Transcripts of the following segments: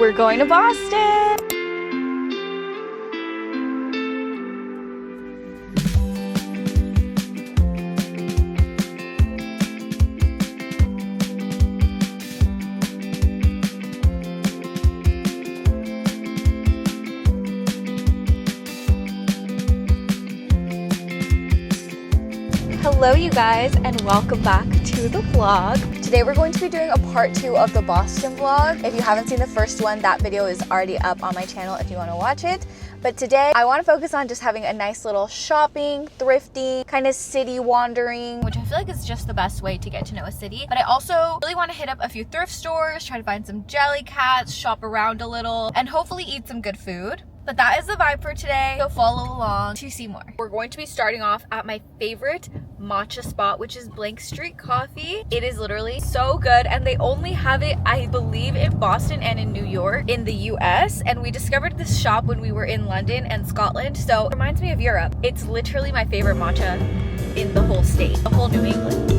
We're going to Boston! Hello you guys, and welcome back to the vlog. Today we're going to be doing a part 2 of the Boston vlog. If you haven't seen the first one, that video is already up on my channel if you want to watch it. But today I want to focus on just having a nice little shopping, thrifting, kind of city wandering, which I feel like is just the best way to get to know a city. But I also really want to hit up a few thrift stores, try to find some Jellycats, shop around a little, and hopefully eat some good food. But that is the vibe for today, so follow along to see more. We're going to be starting off at my favorite matcha spot, which is Street Coffee. It is literally so good, and they only have it, I believe, in Boston and in New York in the US. And we discovered this shop when we were in London and Scotland, so it reminds me of Europe. It's literally my favorite matcha in the whole state, the whole New England.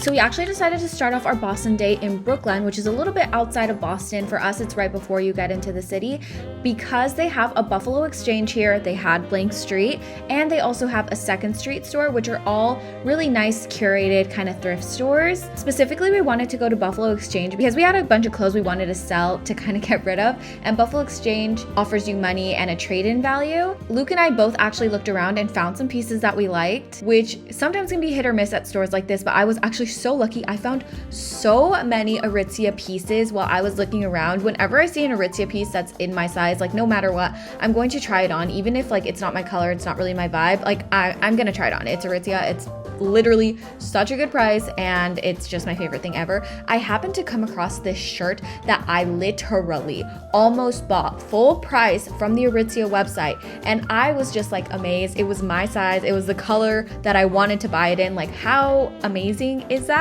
So we actually decided to start off our Boston day in Brooklyn, which is a little bit outside of Boston. For us, it's right before you get into the city, because they have a Buffalo Exchange here, they had Blank Street, and they also have a Second Street store, which are all really nice, curated kind of thrift stores. Specifically, we wanted to go to Buffalo Exchange because we had a bunch of clothes we wanted to sell to kind of get rid of, and Buffalo Exchange offers you money and a trade-in value. Luke and I both actually looked around and found some pieces that we liked, which sometimes can be hit or miss at stores like this, but I was actually so lucky. I found so many Aritzia pieces while I was looking around. Whenever I see an Aritzia piece that's in my size, like no matter what, I'm going to try it on, even if like it's not my color, it's not really my vibe, like I'm gonna try it on. It's Aritzia, it's literally such a good price, and it's just my favorite thing ever. I happened to come across this shirt that I literally almost bought full price from the Aritzia website, and I was just like amazed. It was my size, it was the color that I wanted to buy it in. Like, how amazing is that?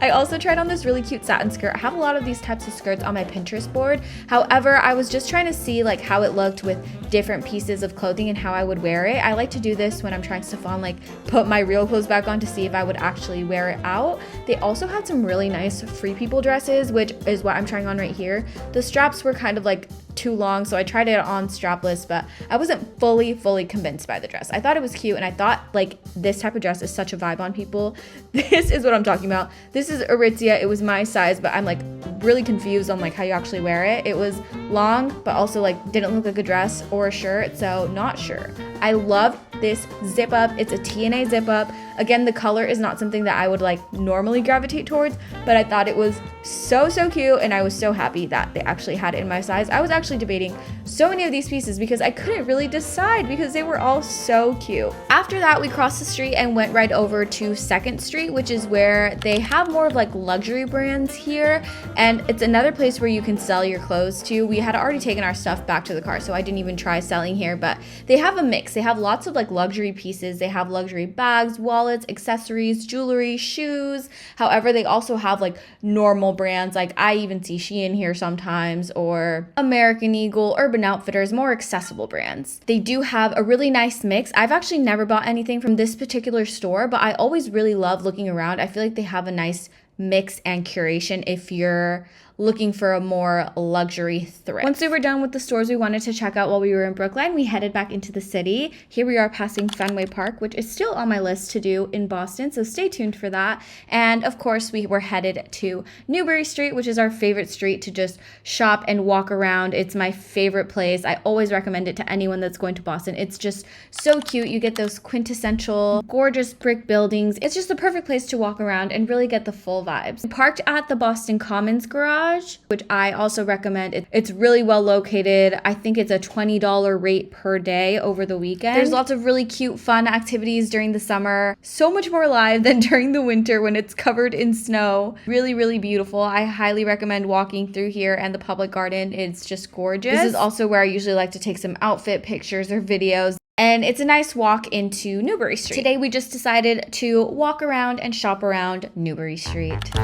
I also tried on this really cute satin skirt. I have a lot of these types of skirts on my Pinterest board. However, I was just trying to see like how it looked with different pieces of clothing and how I would wear it. I like to do this when I'm trying to like put my real clothes back on to see if I would actually wear it out. They also had some really nice Free People dresses, which is what I'm trying on right here. The straps were kind of like too long, so I tried it on strapless, but I wasn't fully convinced by the dress. I thought it was cute, and I thought like this type of dress is such a vibe on people. This is what I'm talking about. This is Aritzia. It was my size, but I'm like really confused on like how you actually wear it. It was long, but also like didn't look like a dress or a shirt, so not sure. I love this zip up. It's a TNA zip up. Again, the color is not something that I would like normally gravitate towards, but I thought it was so cute, and I was so happy that they actually had it in my size. I was actually debating so many of these pieces because I couldn't really decide because they were all so cute. After that, we crossed the street and went right over to Second Street, which is where they have more of like luxury brands here, and it's another place where you can sell your clothes to. We had already taken our stuff back to the car, so I didn't even try selling here, but they have a mix. They have lots of like luxury pieces. They have luxury bags, wallets, accessories, jewelry, shoes. However, they also have like normal brands. Like I even see Shein here sometimes, or American Eagle, Urban Outfitters, more accessible brands. They do have a really nice mix. I've actually never bought anything from this particular store, but I always really love looking around. I feel like they have a nice mix and curation if you're looking for a more luxury thrift. Once we were done with the stores we wanted to check out while we were in Brooklyn, we headed back into the city. Here we are passing Fenway Park, which is still on my list to do in Boston, so stay tuned for that. And of course, we were headed to Newbury Street, which is our favorite street to just shop and walk around. It's my favorite place. I always recommend it to anyone that's going to Boston. It's just so cute. You get those quintessential, gorgeous brick buildings. It's just the perfect place to walk around and really get the full vibes. We parked at the Boston Commons garage, Garage, which I also recommend. It's really well located. I think it's a $20 rate per day over the weekend. There's lots of really cute, fun activities during the summer. So much more live than during the winter when it's covered in snow. Really, really beautiful. I highly recommend walking through here, and the public garden is just gorgeous. This is also where I usually like to take some outfit pictures or videos. And it's a nice walk into Newbury Street. Today we just decided to walk around and shop around Newbury Street.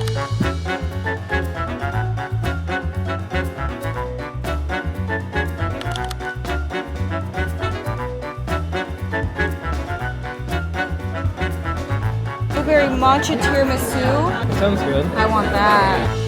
Newbury Matcha tiramisu. Sounds good. I want that.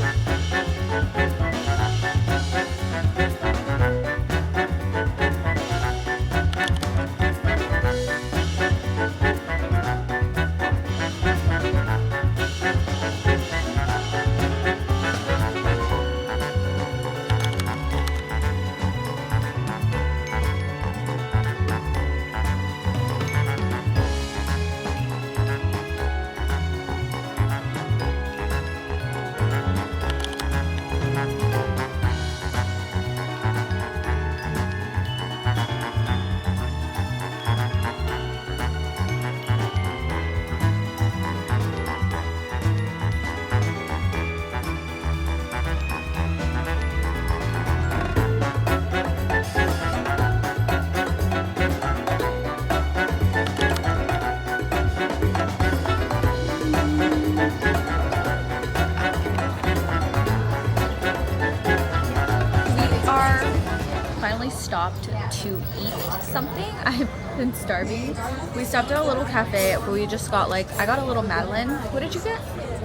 Stopped to eat something. I've been starving. We stopped at a little cafe, but we just got I got a little Madeleine. What did you get?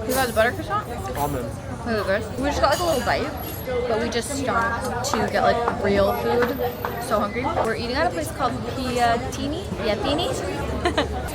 You got the butter croissant? Almond. We just got a little bite, but we just stopped to get real food. So hungry. We're eating at a place called Piatini.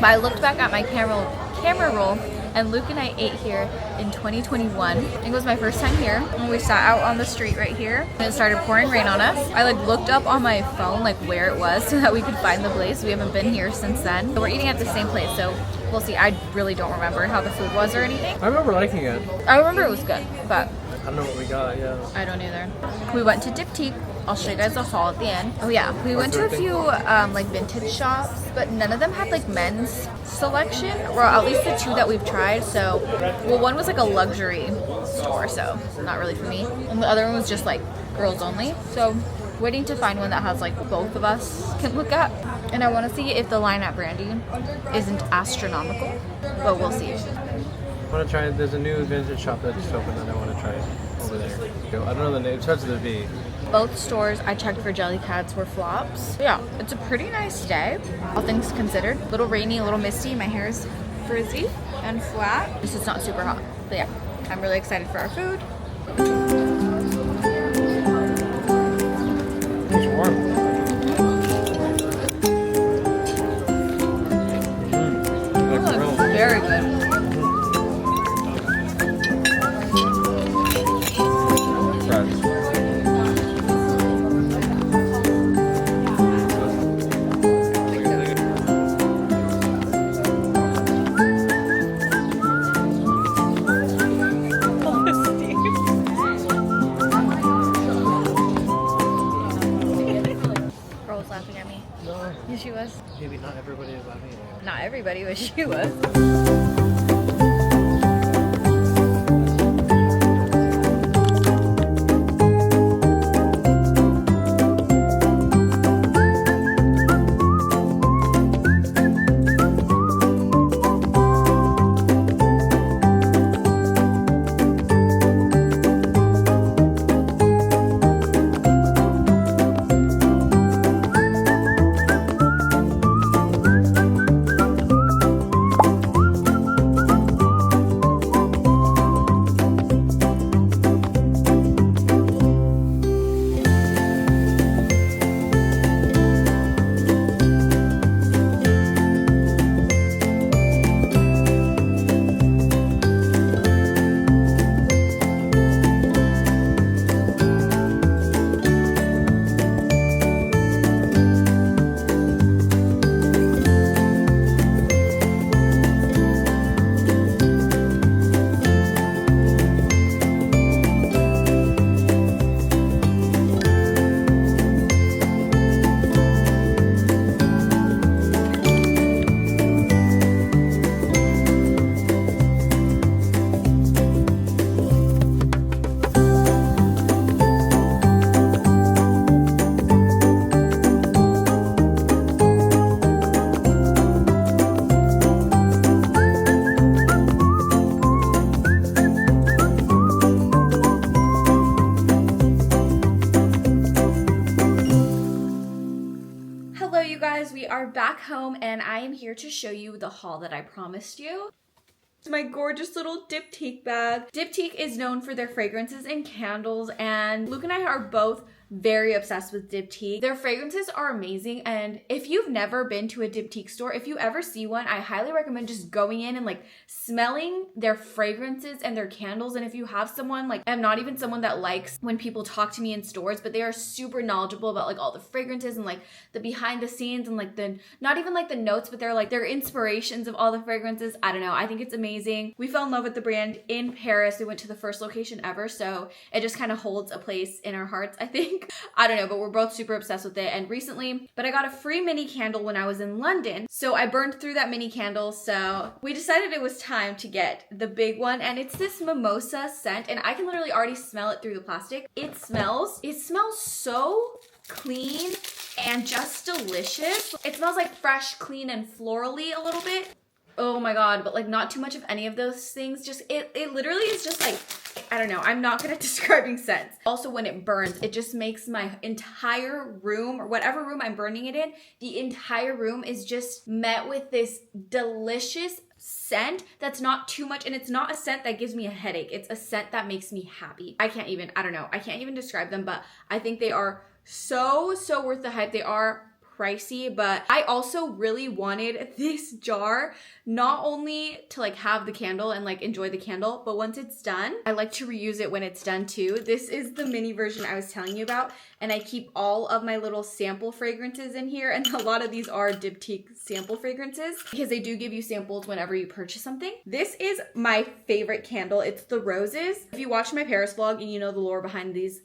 But I looked back at my camera roll, and Luke and I ate here in 2021. I think it was my first time here. And we sat out on the street right here, and it started pouring rain on us. I looked up on my phone where it was so that we could find the place. We haven't been here since then. So we're eating at the same place, so we'll see. I really don't remember how the food was or anything. I remember liking it. I remember it was good, but I don't know what we got, yeah. I don't either. We went to Diptyque. I'll show you guys the haul at the end. Oh yeah, we went to a few vintage shops, but none of them had men's selection, or at least the two that we've tried. So, well, one was a luxury store, so not really for me, and the other one was just girls only. So, waiting to find one that has both of us can look at. And I want to see if the line at Brandy isn't astronomical, but we'll see. I want to try it. There's a new vintage shop that just opened that I want to try over there. I don't know the name. It starts with a V. Both stores I checked for Jellycats were flops. Yeah, it's a pretty nice day, all things considered. A little rainy, a little misty. My hair is frizzy and flat. This is not super hot. But yeah, I'm really excited for our food. It's warm. Very good. Laughing at me. No. Yes, she was. Maybe not everybody is laughing at me. Not everybody, but she was. Hello you guys, we are back home and I am here to show you the haul that I promised you. It's my gorgeous little Diptyque bag. Diptyque is known for their fragrances and candles, and Luke and I are both very obsessed with Diptyque. Their fragrances are amazing, and if you've never been to a Diptyque store, if you ever see one, I highly recommend just going in and like smelling their fragrances and their candles. And if you have someone, like, I'm not even someone that likes when people talk to me in stores, but they are super knowledgeable about like all the fragrances and like the behind the scenes and like the, not even like the notes, but they're like their inspirations of all the fragrances. I don't know, I think it's amazing. We fell in love with the brand in Paris. We went to the first location ever, so it just kind of holds a place in our hearts, I think. I don't know, but we're both super obsessed with it. And recently, but I got a free mini candle when I was in London, so I burned through that mini candle, so we decided it was time to get the big one. And it's this mimosa scent, and I can literally already smell it through the plastic. It smells so clean and just delicious. It smells like fresh, clean, and florally a little bit. Oh my god, but like not too much of any of those things. Just it literally is just like, I don't know, I'm not good at describing scents. Also, when it burns, it just makes my entire room, or whatever room I'm burning it in, the entire room is just met with this delicious scent that's not too much, and it's not a scent that gives me a headache. It's a scent that makes me happy. I can't even describe them, but I think they are so worth the hype. They are pricey, but I also really wanted this jar, not only to like have the candle and like enjoy the candle, but once it's done, I like to reuse it when it's done too. This is the mini version I was telling you about, and I keep all of my little sample fragrances in here, and a lot of these are Diptyque sample fragrances because they do give you samples whenever you purchase something. This is my favorite candle. It's the roses. If you watch my Paris vlog and you know the lore behind this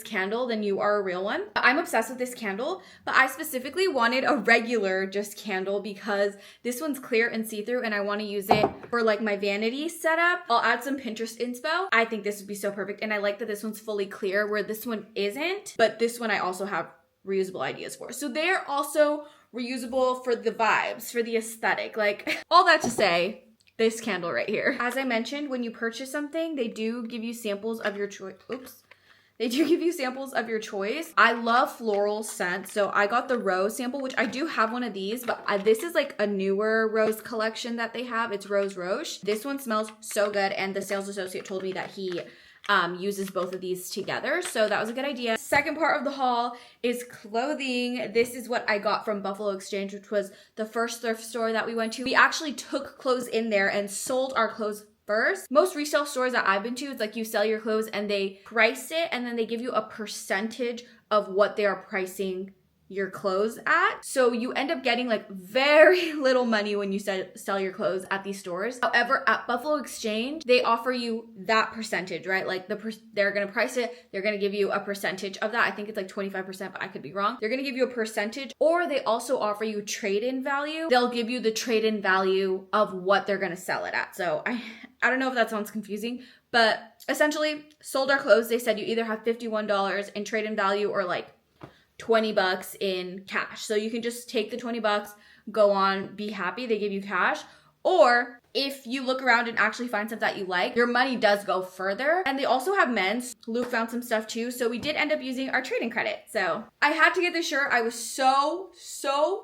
candle, then you are a real one. I'm obsessed with this candle, but I specifically wanted a regular just candle because this one's clear and see-through, and I want to use it for like my vanity setup. I'll add some Pinterest inspo. I think this would be so perfect, and I like that this one's fully clear where this one isn't, but this one I also have reusable ideas for. So they're also reusable for the vibes, for the aesthetic, like all that to say, this candle right here. As I mentioned, when you purchase something, they do give you samples of your choice. They do give you samples of your choice. I love floral scents, so I got the rose sample, which I do have one of these, but this is like a newer rose collection that they have. It's Rose Roche. This one smells so good, and the sales associate told me that he uses both of these together, so that was a good idea. Second part of the haul is clothing. This is what I got from Buffalo Exchange, which was the first thrift store that we went to. We actually took clothes in there and sold our clothes first. Most resale stores that I've been to, it's like you sell your clothes and they price it, and then they give you a percentage of what they are pricing your clothes at. So you end up getting like very little money when you sell your clothes at these stores. However, at Buffalo Exchange, they offer you that percentage, right? Like they're gonna price it, they're gonna give you a percentage of that. I think it's like 25%, but I could be wrong. They're gonna give you a percentage, or they also offer you trade-in value. They'll give you the trade-in value of what they're gonna sell it at. So I don't know if that sounds confusing, but essentially sold our clothes. They said you either have $51 in trade-in value or like $20 in cash. So you can just take the $20, go on, be happy, they give you cash. Or if you look around and actually find stuff that you like, your money does go further. And they also have men's. Luke found some stuff too, so we did end up using our trade-in credit. So I had to get this shirt. I was so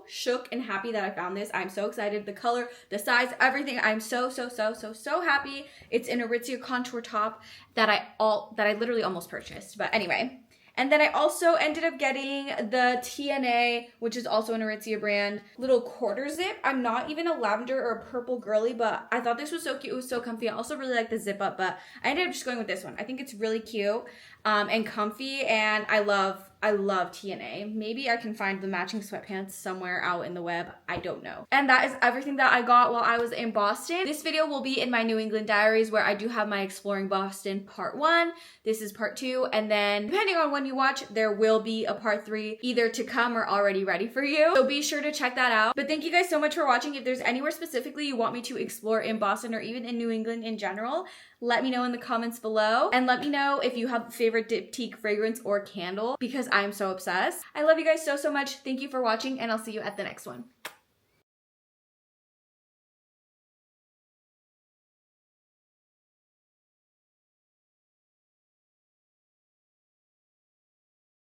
shook and happy that I found this. I'm so excited. The color, the size, everything. I'm so happy. It's an Aritzia contour top that I literally almost purchased. But anyway. And then I also ended up getting the TNA, which is also an Aritzia brand, little quarter zip. I'm not even a lavender or a purple girly, but I thought this was so cute. It was so comfy. I also really like the zip up, but I ended up just going with this one. I think it's really cute and comfy, and I love TNA. Maybe I can find the matching sweatpants somewhere out in the web. I don't know. And that is everything that I got while I was in Boston. This video will be in my New England diaries, where I do have my Exploring Boston part 1. This is part 2. And then depending on when you watch, there will be a part 3 either to come or already ready for you. So be sure to check that out. But thank you guys so much for watching. If there's anywhere specifically you want me to explore in Boston or even in New England in general, let me know in the comments below, and let me know if you have a favorite Diptyque fragrance or candle, because I'm so obsessed. I love you guys so much. Thank you for watching, and I'll see you at the next one.